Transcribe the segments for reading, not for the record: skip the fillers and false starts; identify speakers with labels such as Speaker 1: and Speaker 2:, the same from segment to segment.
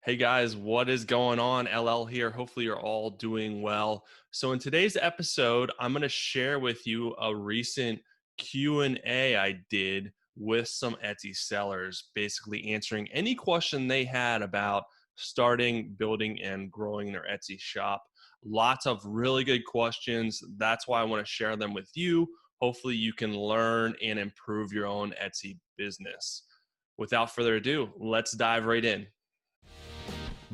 Speaker 1: Hey guys, what is going on? LL here. Hopefully you're all doing well. So in today's episode, I'm going to share with you a recent Q&A I did with some Etsy sellers, basically answering any question they had about starting, building, and growing their Etsy shop. Lots of really good questions. That's why I want to share them with you. Hopefully you can learn and improve your own Etsy business. Without further ado, let's dive right in.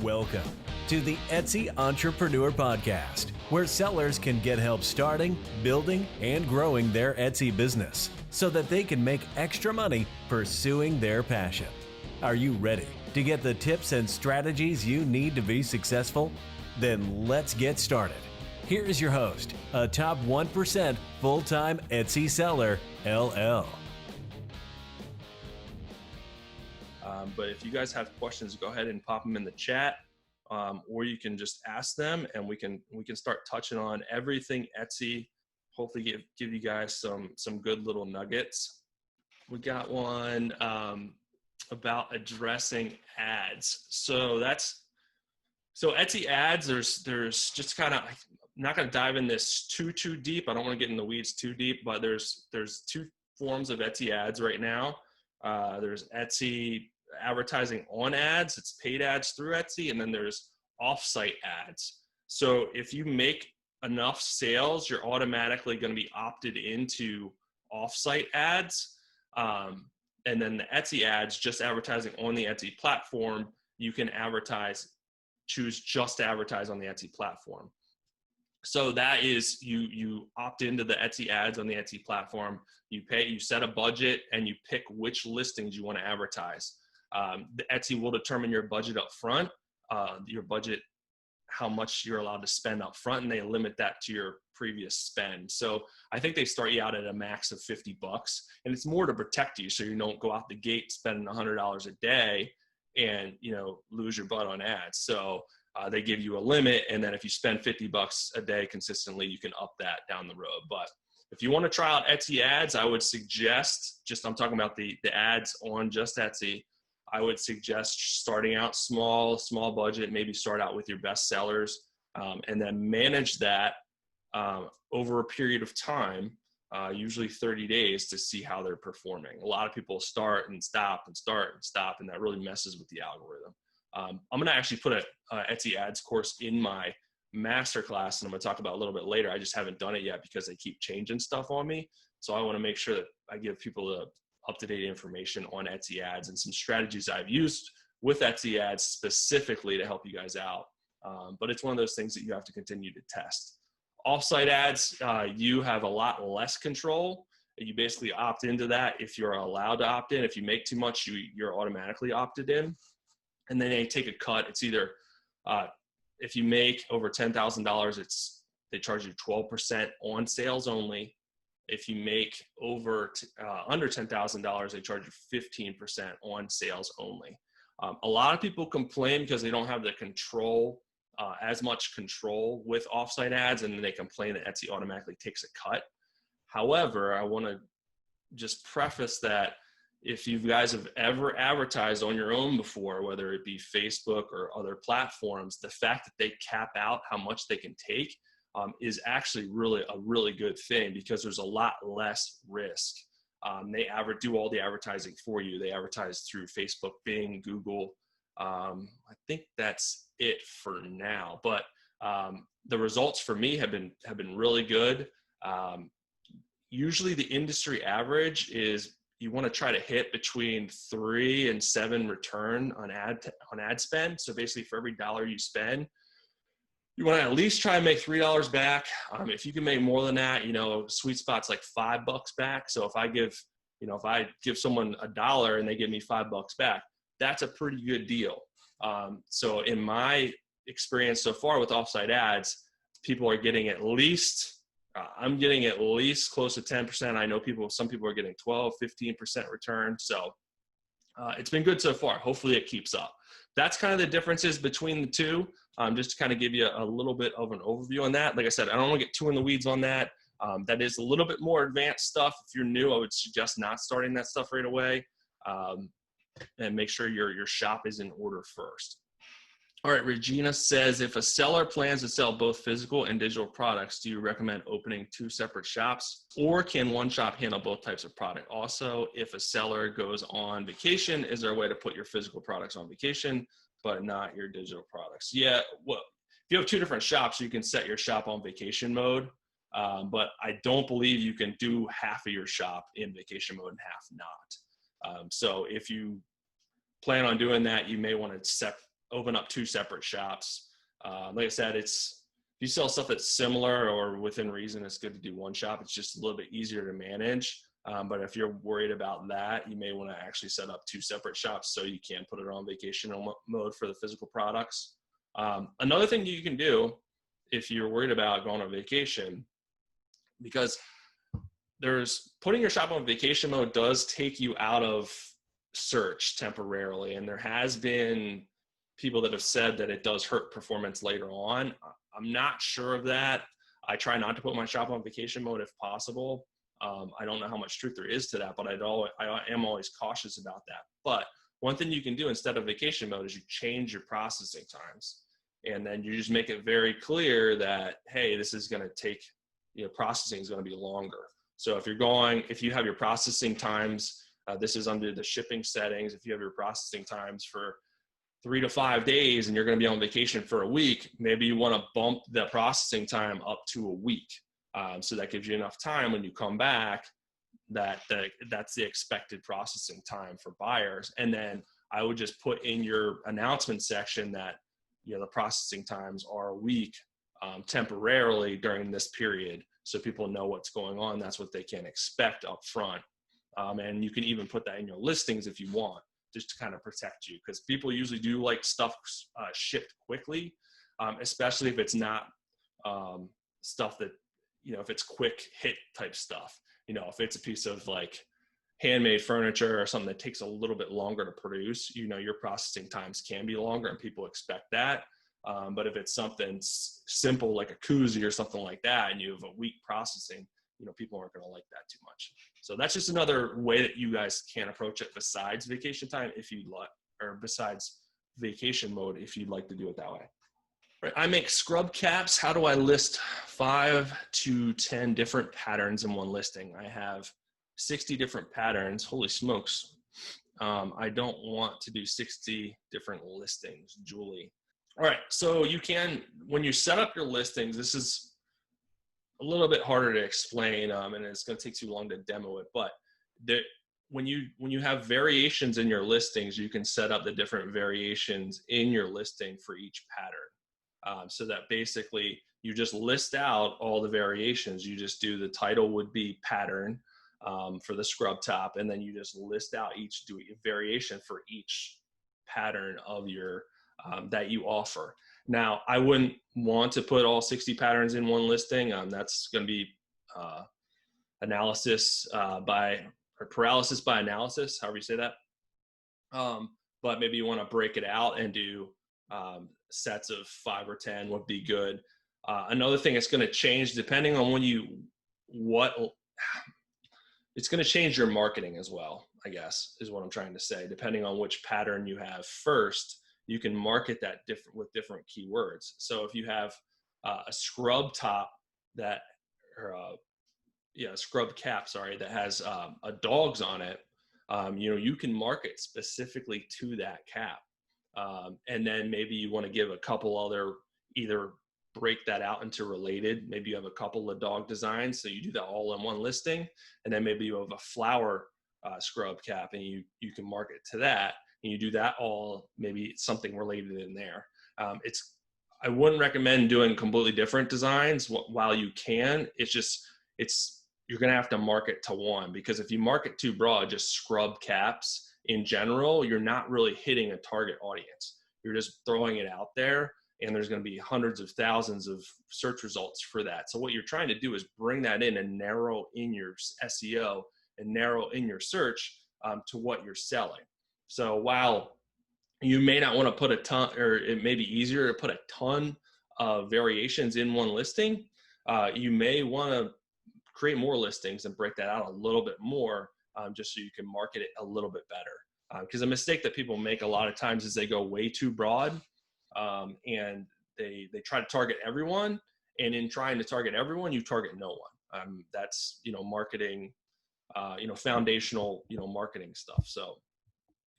Speaker 2: Welcome to the Etsy Entrepreneur Podcast, where sellers can get help starting, building, and growing their Etsy business so that they can make extra money pursuing their passion. Are you ready to get the tips and strategies you need to be successful? Then let's get started. Here is your host, a top 1% full-time Etsy seller, LL.
Speaker 1: But if you guys have questions, go ahead and pop them in the chat, or you can just ask them, and we can start touching on everything Etsy. Hopefully, give you guys some good little nuggets. We got one about addressing ads. So Etsy ads. There's just kind of, I'm not going to dive in this too deep. I don't want to get in the weeds too deep, but there's two forms of Etsy ads right now. There's Etsy advertising on ads, it's paid ads through Etsy, and then there's off-site ads. So if you make enough sales, you're automatically going to be opted into off-site ads. And then the Etsy ads, just advertising on the Etsy platform, you can choose just to advertise on the Etsy platform. So that is, you opt into the Etsy ads on the Etsy platform, you set a budget, and you pick which listings you want to advertise. The Etsy will determine your budget up front, your budget, how much you're allowed to spend up front, and they limit that to your previous spend. So I think they start you out at a max of $50, and it's more to protect you so you don't go out the gate spending $100 a day and lose your butt on ads. So they give you a limit, and then if you spend $50 a day consistently, you can up that down the road. But if you want to try out Etsy ads, I would suggest, I'm talking about the ads on just Etsy, I would suggest starting out small budget, maybe start out with your best sellers, and then manage that over a period of time, usually 30 days, to see how they're performing. A lot of people start and stop, and that really messes with the algorithm. I'm going to actually put a Etsy ads course in my masterclass, and I'm going to talk about it a little bit later. I just haven't done it yet because they keep changing stuff on me. So I want to make sure that I give people the up-to-date information on Etsy ads and some strategies I've used with Etsy ads specifically to help you guys out. But it's one of those things that you have to continue to test. Off-site ads, you have a lot less control. You basically opt into that if you're allowed to opt in. If you make too much, you're automatically opted in. And then they take a cut. It's either, if you make over $10,000, they charge you 12% on sales only. If you make under $10,000, they charge you 15% on sales only. A lot of people complain because they don't have the control, as much control with offsite ads, and then they complain that Etsy automatically takes a cut. However, I want to just preface that if you guys have ever advertised on your own before, whether it be Facebook or other platforms, the fact that they cap out how much they can take is actually a really good thing, because there's a lot less risk. They do all the advertising for you. They advertise through Facebook, Bing, Google. I think that's it for now, but the results for me have been really good. Usually the industry average is you want to try to hit between 3 and 7 return on ad spend. So basically, for every dollar you spend, you want to at least try and make $3 back. If you can make more than that, sweet spot's like $5 back. So if I give someone $1 and they give me $5 back, that's a pretty good deal. So in my experience so far with offsite ads, people are getting at least, I'm getting at least close to 10%. I know some people are getting 12, 15% return. So it's been good so far. Hopefully it keeps up. That's kind of the differences between the two. Just to kind of give you a little bit of an overview on that. Like I said, I don't want to get too in the weeds on that. That is a little bit more advanced stuff. If you're new, I would suggest not starting that stuff right away. And make sure your shop is in order first. All right, Regina says, if a seller plans to sell both physical and digital products, do you recommend opening 2 separate shops, or can one shop handle both types of product? Also, if a seller goes on vacation, is there a way to put your physical products on vacation, but not your digital products? Yeah, well, if you have 2 different shops, you can set your shop on vacation mode, but I don't believe you can do half of your shop in vacation mode and half not. So if you plan on doing that, you may want to open up 2 separate shops. Like I said, if you sell stuff that's similar or within reason, it's good to do 1 shop. It's just a little bit easier to manage. But if you're worried about that, you may want to actually set up 2 separate shops so you can put it on vacation mode for the physical products. Another thing you can do if you're worried about going on vacation, because putting your shop on vacation mode does take you out of search temporarily. And there has been people that have said that it does hurt performance later on. I'm not sure of that. I try not to put my shop on vacation mode if possible. I don't know how much truth there is to that, but I am always cautious about that. But one thing you can do instead of vacation mode is you change your processing times. And then you just make it very clear that, hey, this is going to take, processing is going to be longer. So if you have your processing times, this is under the shipping settings. If you have your processing times for 3 to 5 days and you're going to be on vacation for a week, maybe you want to bump the processing time up to a week. So that gives you enough time when you come back that's the expected processing time for buyers. And then I would just put in your announcement section that, the processing times are a week temporarily during this period. So people know what's going on. That's what they can expect up front. And you can even put that in your listings if you want, just to kind of protect you, because people usually do like stuff shipped quickly, especially if it's not stuff that, if it's quick hit type stuff, if it's a piece of like handmade furniture or something that takes a little bit longer to produce, your processing times can be longer and people expect that. But if it's something simple like a koozie or something like that, and you have a week processing, people aren't going to like that too much. So that's just another way that you guys can approach it besides vacation time, if you'd like, or besides vacation mode, if you'd like to do it that way. Right. I make scrub caps. How do I list 5 to 10 different patterns in one listing? I have 60 different patterns. Holy smokes. I don't want to do 60 different listings, Julie. All right. So you can, when you set up your listings, this is a little bit harder to explain, and it's going to take too long to demo it, but when you have variations in your listings, you can set up the different variations in your listing for each pattern. So that basically you just list out all the variations. You just do, the title would be pattern for the scrub top, and then you just list out do a variation for each pattern of your that you offer. Now, I wouldn't want to put all 60 patterns in one listing. That's going to be paralysis by analysis, however you say that. But maybe you want to break it out and do sets of 5 or 10 would be good. Another thing that's going to change depending on it's going to change your marketing as well, I guess, is what I'm trying to say. Depending on which pattern you have first, you can market that with different keywords. So if you have a scrub top scrub cap, that has dogs on it, you can market specifically to that cap. And then maybe you want to give a couple other, either break that out into related. Maybe you have a couple of dog designs, so you do that all in one listing. And then maybe you have a flower scrub cap, and you can market to that. And you do that all, maybe something related in there. I wouldn't recommend doing completely different designs while you can. You're going to have to market to one, because if you market too broad, just scrub caps in general, you're not really hitting a target audience. You're just throwing it out there, and there's going to be hundreds of thousands of search results for that. So what you're trying to do is bring that in and narrow in your SEO and narrow in your search to what you're selling. So while you may not want to put a ton, or it may be easier to put a ton of variations in one listing, you may want to create more listings and break that out a little bit more, just so you can market it a little bit better. Because a mistake that people make a lot of times is they go way too broad. and they try to target everyone. And in trying to target everyone, you target no one. That's, marketing, foundational, marketing stuff. So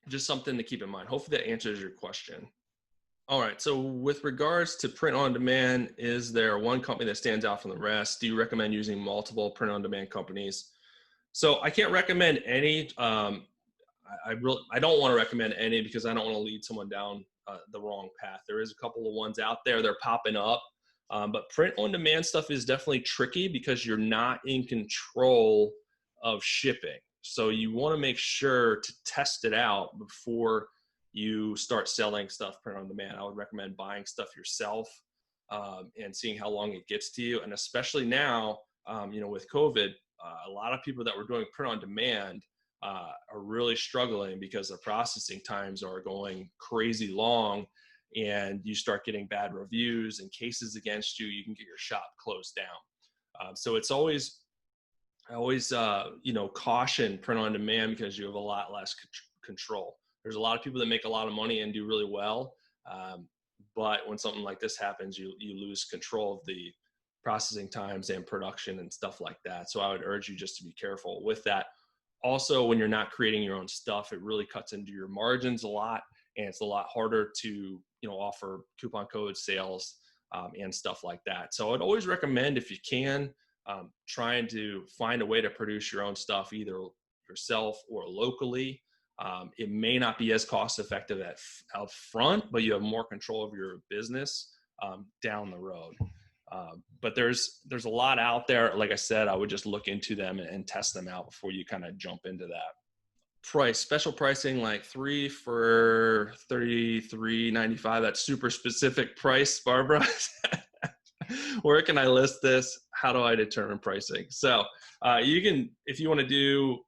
Speaker 1: just something to keep in mind. Hopefully that answers your question. All right. So with regards to print on demand, is there one company that stands out from the rest? Do you recommend using multiple print on demand companies? So I can't recommend any. I don't want to recommend any because I don't want to lead someone down the wrong path. There is a couple of ones out there. They're popping up. But print on demand stuff is definitely tricky because you're not in control of shipping. So you want to make sure to test it out before you start selling stuff print on demand. I would recommend buying stuff yourself and seeing how long it gets to you. And especially now, with COVID, a lot of people that were doing print on demand are really struggling because the processing times are going crazy long, and you start getting bad reviews and cases against you. You can get your shop closed down. So it's always, I always, caution print on demand because you have a lot less control. There's a lot of people that make a lot of money and do really well. But when something like this happens, you lose control of the processing times and production and stuff like that. So I would urge you just to be careful with that. Also, when you're not creating your own stuff, it really cuts into your margins a lot, and it's a lot harder to, offer coupon code sales and stuff like that. So I'd always recommend, if you can, trying to find a way to produce your own stuff, either yourself or locally. It may not be as cost effective out front, but you have more control of your business down the road. But there's a lot out there. Like I said, I would just look into them and test them out before you kind of jump into that. Special pricing, like 3 for $33.95. That's super specific price, Barbara. Where can I list this? How do I determine pricing? So you can, if you want to do,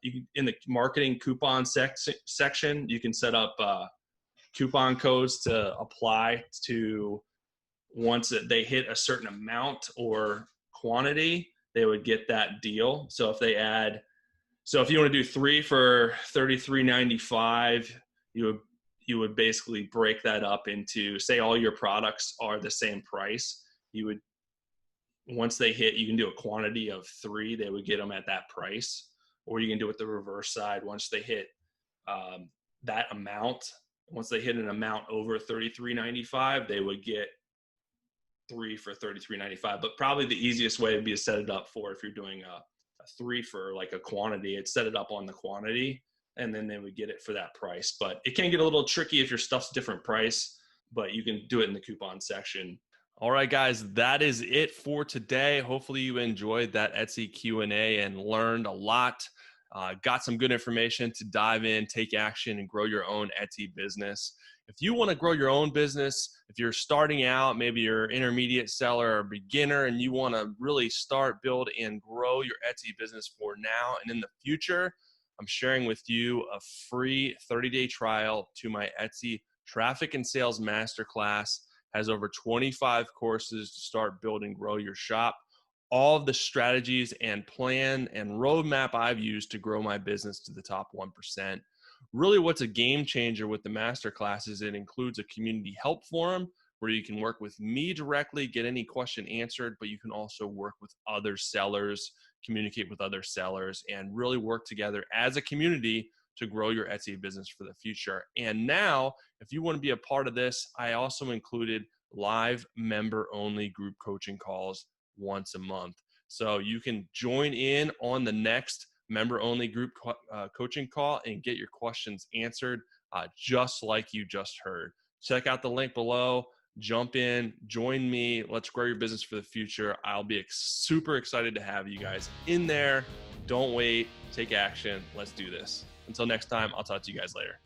Speaker 1: you can, in the marketing coupon section, you can set up coupon codes to apply to, once they hit a certain amount or quantity, they would get that deal. So if they add, if you want to do 3 for $33.95, you would basically break that up into, say all your products are the same price. You would, once they hit, you can do a quantity of 3, they would get them at that price. Or you can do it the reverse side. Once they hit that amount, once they hit an amount over $33.95, they would get 3 for $33.95. But probably the easiest way would be to set it up for, if you're doing a 3 for like a quantity, it's set it up on the quantity, and then they would get it for that price. But it can get a little tricky if your stuff's different price, but you can do it in the coupon section. All right, guys, that is it for today. Hopefully you enjoyed that Etsy Q&A and learned a lot. Got some good information to dive in, take action, and grow your own Etsy business. If you want to grow your own business, if you're starting out, maybe you're an intermediate seller or beginner, and you want to really start, build, and grow your Etsy business for now and in the future, I'm sharing with you a free 30-day trial to my Etsy Traffic and Sales Masterclass. Has over 25 courses to start, build, and grow your shop. All of the strategies and plan and roadmap I've used to grow my business to the top 1%. Really, what's a game changer with the masterclass is it includes a community help forum where you can work with me directly, get any question answered, but you can also work with other sellers, communicate with other sellers, and really work together as a community to grow your Etsy business for the future. And now, if you want to be a part of this, I also included live member-only group coaching calls once a month. So you can join in on the next member-only group coaching call and get your questions answered just like you just heard. Check out the link below. Jump in, join me. Let's grow your business for the future. I'll be super excited to have you guys in there. Don't wait. Take action. Let's do this. Until next time, I'll talk to you guys later.